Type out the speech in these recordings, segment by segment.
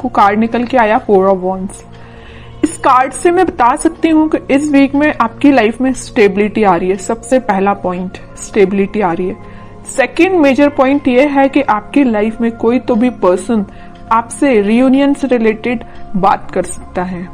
आपको कार्ड निकल के आया 4 ऑफ वॉन्ड्स। इस कार्ड से मैं बता सकती हूँ कि इस वीक में आपकी लाइफ में स्टेबिलिटी आ रही है। सबसे पहला पॉइंट स्टेबिलिटी आ रही है। सेकेंड मेजर पॉइंट ये है कि आपकी लाइफ में कोई तो भी पर्सन आपसे रियूनियन से रिलेटेड बात कर सकता है।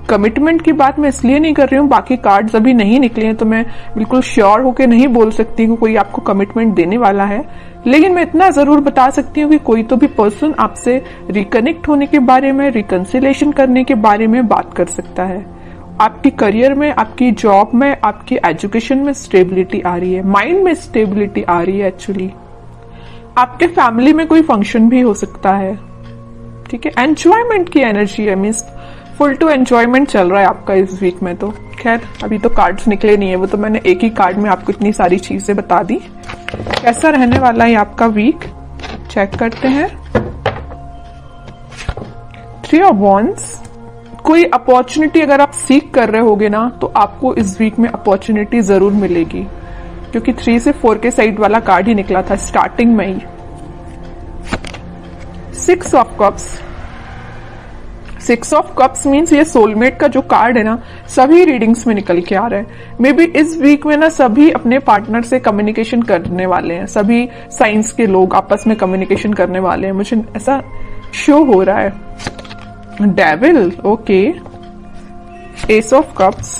कमिटमेंट की बात मैं इसलिए नहीं कर रही हूँ, बाकी कार्ड्स अभी नहीं निकले हैं तो मैं बिल्कुल श्योर होके नहीं बोल सकती हूँ कोई आपको कमिटमेंट देने वाला है, लेकिन मैं इतना जरूर बता सकती हूँ कि कोई तो भी पर्सन आपसे रिकनेक्ट होने के बारे में, रिकंसिलेशन करने के बारे में बात कर सकता है। आपकी करियर में, आपकी जॉब में, आपकी एजुकेशन में स्टेबिलिटी आ रही है, माइंड में स्टेबिलिटी आ रही है। एक्चुअली आपके फैमिली में कोई फंक्शन भी हो सकता है, ठीक है। एंजॉयमेंट की एनर्जी है, मीन्स फुल टू एंजॉयमेंट चल रहा है आपका इस वीक में। तो खैर अभी तो कार्ड्स निकले नहीं है, वो तो मैंने एक ही कार्ड में आपको इतनी सारी चीजें बता दी। कैसा रहने वाला है आपका वीक, चेक करते हैं। 3 ऑफ वॉन्ड्स। कोई अपॉर्चुनिटी अगर आप सीख कर रहे होगे ना तो आपको इस वीक में अपॉर्चुनिटी जरूर मिलेगी, क्योंकि 3 से 4 के साइड वाला कार्ड ही निकला था स्टार्टिंग में ही। 6 of cups. 6 of cups means ये सोलमेट का जो कार्ड है ना, सभी रीडिंग्स में निकल के आ रहा है। मे बी इस वीक में ना सभी अपने पार्टनर से कम्युनिकेशन करने वाले हैं, सभी साइंस के लोग आपस में कम्युनिकेशन करने वाले हैं, मुझे ऐसा शो हो रहा है। Devil, okay. S of cups.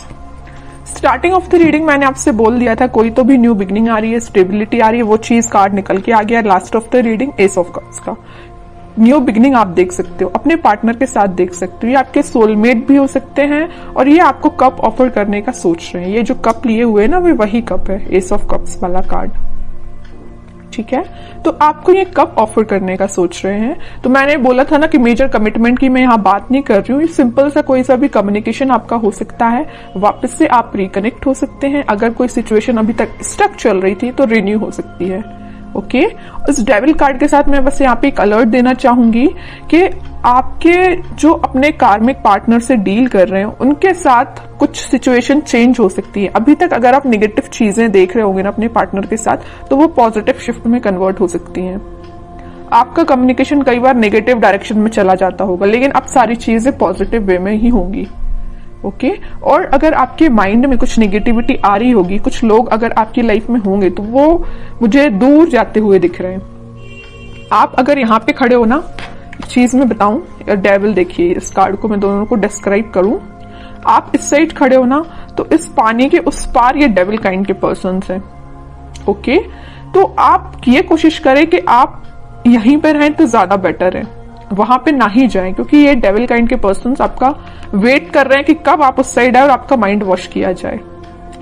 Starting of the reading मैंने आपसे बोल दिया था कोई तो भी न्यू बिगनिंग आ रही है, स्टेबिलिटी आ रही है, वो चीज कार्ड निकल के आ गया। Last of the reading S of cups का न्यू बिगनिंग आप देख सकते हो, अपने पार्टनर के साथ देख सकते हो। ये आपके सोलमेट भी हो सकते हैं और ये आपको कप ऑफर करने का सोच रहे हैं। ये जो कप लिए हुए ना वे वही कप है, एस ऑफ कप्स वाला कार्ड, ठीक है। तो आपको ये कप ऑफर करने का सोच रहे हैं। तो मैंने बोला था ना कि मेजर कमिटमेंट की मैं यहाँ बात नहीं कर रही हूँ, सिंपल सा कोई सा भी कम्युनिकेशन आपका हो सकता है, वापस से आप रिकनेक्ट हो सकते हैं। अगर कोई सिचुएशन अभी तक स्टक चल रही थी तो रिन्यू हो सकती है, ओके। इस डेविल कार्ड के साथ मैं बस यहाँ पे एक अलर्ट देना चाहूंगी कि आपके जो अपने कार्मिक पार्टनर से डील कर रहे हैं उनके साथ कुछ सिचुएशन चेंज हो सकती है। अभी तक अगर आप नेगेटिव चीजें देख रहे होंगे ना अपने पार्टनर के साथ, तो वो पॉजिटिव शिफ्ट में कन्वर्ट हो सकती हैं। आपका कम्युनिकेशन कई बार नेगेटिव डायरेक्शन में चला जाता होगा, लेकिन अब सारी चीजें पॉजिटिव वे में ही होंगी, ओके। और अगर आपके माइंड में कुछ नेगेटिविटी आ रही होगी, कुछ लोग अगर आपकी लाइफ में होंगे तो वो मुझे दूर जाते हुए दिख रहे हैं। आप अगर यहाँ पे खड़े हो ना, चीज मैं बताऊं, डेविल देखिए, इस कार्ड को मैं दोनों को डिस्क्राइब करूं। आप इस साइड खड़े हो ना तो इस पानी के उस पार ये डेविल काइंड के पर्सन्स हैं, ओके। तो आप ये कोशिश करें कि आप यहीं पे रहें तो ज्यादा बेटर है, वहां पे ना ही जाएं, क्योंकि ये डेविल काइंड के पर्सन्स आपका वेट कर रहे हैं कि कब आप उस साइड आए और आपका माइंड वॉश किया जाए।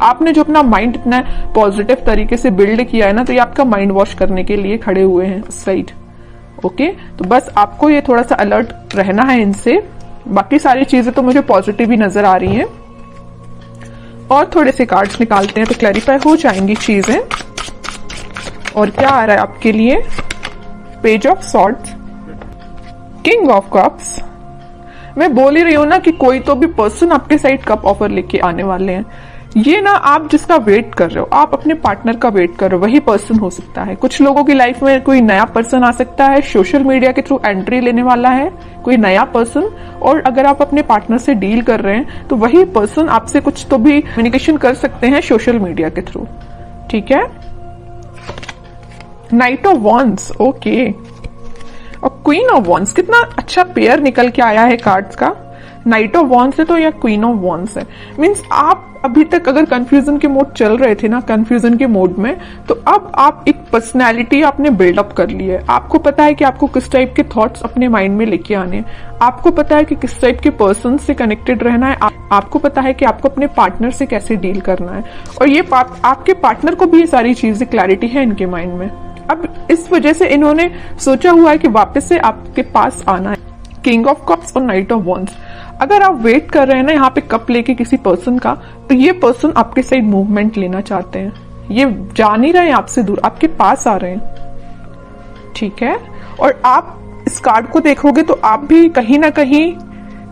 आपने जो अपना माइंड इतना पॉजिटिव तरीके से बिल्ड किया है ना, तो ये आपका माइंड वॉश करने के लिए खड़े हुए हैं उस साइड, ओके। तो बस आपको ये थोड़ा सा अलर्ट रहना है इनसे। बाकी सारी चीजें तो मुझे पॉजिटिव ही नजर आ रही हैं। और थोड़े से कार्ड्स निकालते हैं तो क्लैरिफाई हो जाएंगी चीजें। और क्या आ रहा है आपके लिए, page of swords, king of cups. मैं बोल ही रही हूं ना कि कोई तो भी पर्सन आपके साइड कप ऑफर लेके आने वाले हैं। ये ना आप जिसका वेट कर रहे हो, आप अपने पार्टनर का वेट कर रहे हो, वही पर्सन हो सकता है। कुछ लोगों की लाइफ में कोई नया पर्सन आ सकता है, सोशल मीडिया के थ्रू एंट्री लेने वाला है कोई नया पर्सन। और अगर आप अपने पार्टनर से डील कर रहे हैं तो वही पर्सन आपसे कुछ तो भी कम्युनिकेशन कर सकते हैं सोशल मीडिया के थ्रू, ठीक है। Night of wands, okay. और क्वीन ऑफ वॉन्ड्स, कितना अच्छा पेयर निकल के आया है कार्ड्स का। नाइट ऑफ वॉन्ड्स है तो या क्वीन ऑफ वॉन्ड्स है, मीन्स आप अभी तक अगर कंफ्यूजन के मोड चल रहे थे ना, कंफ्यूजन के मोड में, तो अब आप एक पर्सनैलिटी आपने बिल्डअप कर ली है। आपको पता है कि आपको किस टाइप के थॉट्स अपने माइंड में लेके आने हैं, आपको पता है कि किस टाइप के पर्सन से कनेक्टेड रहना है, आपको पता है कि आपको अपने पार्टनर से कैसे डील करना है। और ये आपके पार्टनर को भी ये सारी चीजें क्लैरिटी है इनके माइंड में। अब इस वजह से इन्होंने सोचा हुआ है कि वापस से आपके पास आना है। किंग ऑफ कप्स और नाइट ऑफ वॉन्ड्स। अगर आप वेट कर रहे हैं ना यहाँ पे कप लेके किसी पर्सन का, तो ये पर्सन आपके साइड मूवमेंट लेना चाहते हैं। ये जा नहीं रहे हैं आपसे दूर, आपके पास आ रहे हैं, ठीक है। और आप इस कार्ड को देखोगे तो आप भी कहीं ना कहीं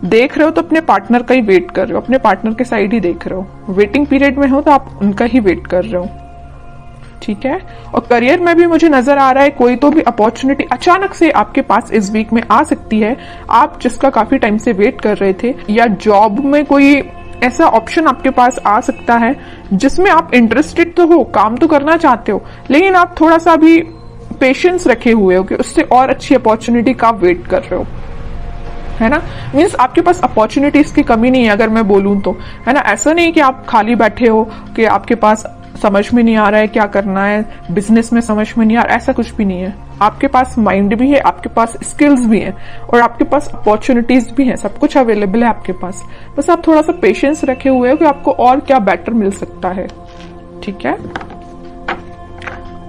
देख रहे हो तो अपने पार्टनर का ही वेट कर रहे हो, अपने पार्टनर के साइड ही देख रहे हो। वेटिंग पीरियड में हो तो आप उनका ही वेट कर रहे हो, ठीक है। और करियर में भी मुझे नजर आ रहा है कोई तो भी अपॉर्चुनिटी अचानक से आपके पास इस वीक में आ सकती है, आप जिसका काफी टाइम से वेट कर रहे थे, या जॉब में कोई ऐसा ऑप्शन आपके पास आ सकता है जिसमें आप इंटरेस्टेड तो हो, काम तो करना चाहते हो, लेकिन आप थोड़ा सा भी पेशेंस रखे हुए हो कि उससे और अच्छी अपॉर्चुनिटी का वेट कर रहे हो, है ना। मीन्स आपके पास अपॉर्चुनिटीज की कमी नहीं है अगर मैं बोलूं तो, है ना। ऐसा नहीं कि आप खाली बैठे हो कि आपके पास समझ में नहीं आ रहा है क्या करना है, बिजनेस में समझ में नहीं आ रहा, ऐसा कुछ भी नहीं है। आपके पास माइंड भी है, आपके पास स्किल्स भी हैं और आपके पास अपॉर्चुनिटीज भी हैं, सब कुछ अवेलेबल है आपके पास। बस आप थोड़ा सा पेशेंस रखे हुए हो कि आपको और क्या बेटर मिल सकता है, ठीक है।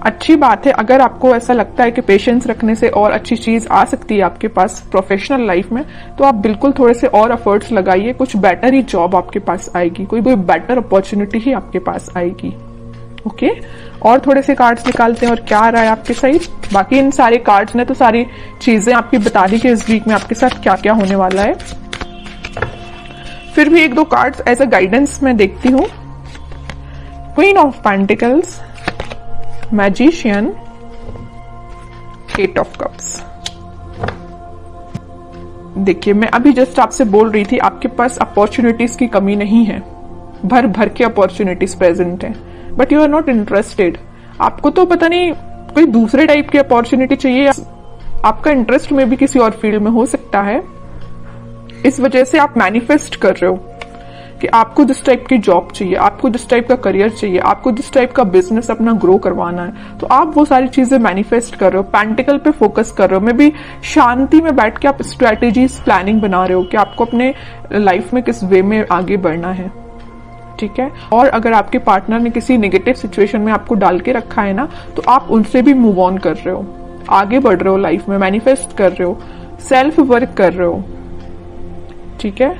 अच्छी बात है अगर आपको ऐसा लगता है कि पेशेंस रखने से और अच्छी चीज आ सकती है आपके पास प्रोफेशनल लाइफ में, तो आप बिल्कुल थोड़े से और एफर्ट्स लगाइए, कुछ बेटर ही जॉब आपके पास आएगी, कोई बेटर अपॉर्चुनिटी ही आपके पास आएगी। ओके, और थोड़े से कार्ड्स निकालते हैं और क्या आ रहा है आपके साइड। बाकी इन सारे कार्ड्स ने तो सारी चीजें आपकी बता दी कि इस वीक में आपके साथ क्या क्या होने वाला है। फिर भी एक दो कार्ड्स एज अ गाइडेंस मैं देखती हूँ। Queen of pentacles, magician, eight of cups. देखिए मैं अभी जस्ट आपसे बोल रही थी आपके पास अपॉर्चुनिटीज की कमी नहीं है, भर भर के अपॉर्चुनिटीज प्रेजेंट है, but you are not interested. आपको तो पता नहीं कोई दूसरे टाइप की अपॉर्चुनिटी चाहिए, आपका इंटरेस्ट में भी किसी और फील्ड में हो सकता है, इस वजह से आप मैनिफेस्ट कर रहे हो कि आपको जिस टाइप की जॉब चाहिए, आपको जिस टाइप का करियर चाहिए, आपको जिस टाइप का बिजनेस अपना ग्रो करवाना है, तो आप वो सारी चीजें मैनिफेस्ट कर रहे हो, पेंटिकल पे फोकस कर रहे हो। मे बी शांति में बैठ के आप स्ट्रेटेजीज प्लानिंग बना रहे हो कि आपको अपने लाइफ में किस वे में आगे बढ़ना है, ठीक है। और अगर आपके पार्टनर ने किसी नेगेटिव सिचुएशन में आपको डाल के रखा है ना, तो आप उनसे भी मूव ऑन कर रहे हो, आगे बढ़ रहे हो लाइफ में, मैनिफेस्ट कर रहे हो, सेल्फ वर्क कर रहे हो, ठीक है।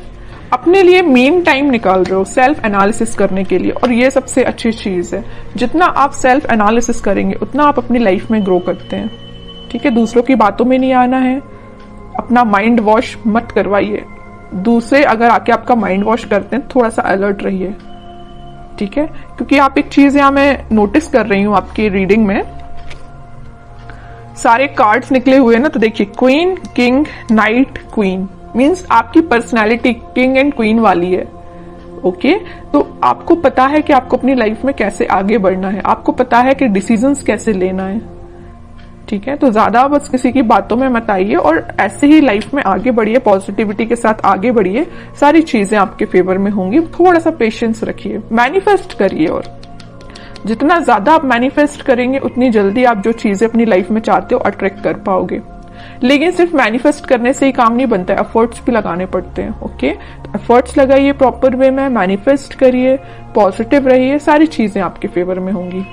अपने लिए मेन टाइम निकाल रहे हो सेल्फ एनालिसिस करने के लिए, और ये सबसे अच्छी चीज है। जितना आप सेल्फ एनालिसिस करेंगे उतना आप अपनी लाइफ में ग्रो करते हैं, ठीक है। दूसरों की बातों में नहीं आना है, अपना माइंड वॉश मत करवाइए। दूसरे अगर आके आपका माइंड वॉश करते हैं थोड़ा सा अलर्ट रहिए, ठीक है। क्योंकि आप एक चीज यहां मैं नोटिस कर रही हूं आपकी रीडिंग में, सारे कार्ड्स निकले हुए हैं ना, तो देखिए queen, king, night, queen, means आपकी पर्सनैलिटी किंग एंड क्वीन वाली है। ओके, तो आपको पता है कि आपको अपनी लाइफ में कैसे आगे बढ़ना है, आपको पता है कि डिसीजंस कैसे लेना है, ठीक है। तो ज्यादा बस किसी की बातों में मत आइए और ऐसे ही लाइफ में आगे बढ़िए, पॉजिटिविटी के साथ आगे बढ़िए, सारी चीजें आपके फेवर में होंगी। थोड़ा सा पेशेंस रखिए, मैनिफेस्ट करिए, और जितना ज्यादा आप मैनिफेस्ट करेंगे उतनी जल्दी आप जो चीजें अपनी लाइफ में चाहते हो अट्रैक्ट कर पाओगे। लेकिन सिर्फ मैनिफेस्ट करने से ही काम नहीं बनता है, एफर्ट्स भी लगाने पड़ते हैं। ओके, तो एफर्ट्स लगाइए प्रॉपर वे में, मैनिफेस्ट करिए, पॉजिटिव रहिए, सारी चीजें आपके फेवर में होंगी।